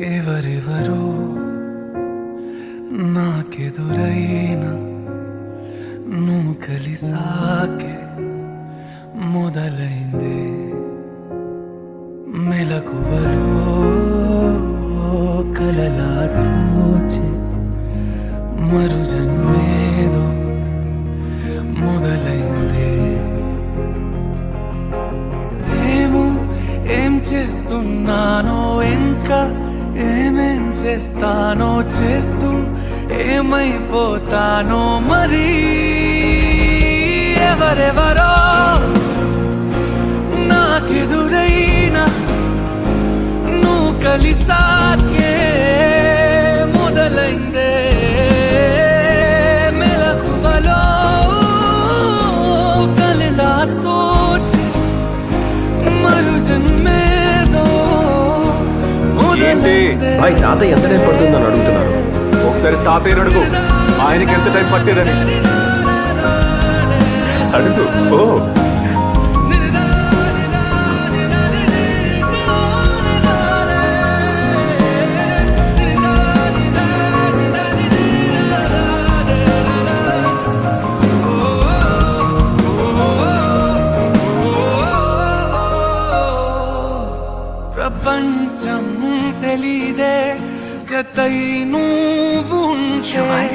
ఎవరెవరో నాకెదురైనా నువ్వు కలిసాకే మొదలైందే మెలకువలో కలలా తోచి మరు జన్మేదో మొదలైందే ఏం చేస్తున్నానో ఇంకా ఏమేం చేస్తానో చేస్తూ ఏమైపోతానో మరి ఎవరెవరో నాకెదురైనా నువ్వు కలిసాకే మొదలైందే మెలకువలో కలలా తోచి మరు జన్మేదో భాయ్ తాతయ్య ఎంత టైం పడుతుందని అడుగుతున్నారు. ఒకసారి తాతయ్యని అడుగు, ఆయనకి ఎంత టైం పట్టేదని అడుగు. ఓ ప్రపంచం తెలీదే జతై నువ్వు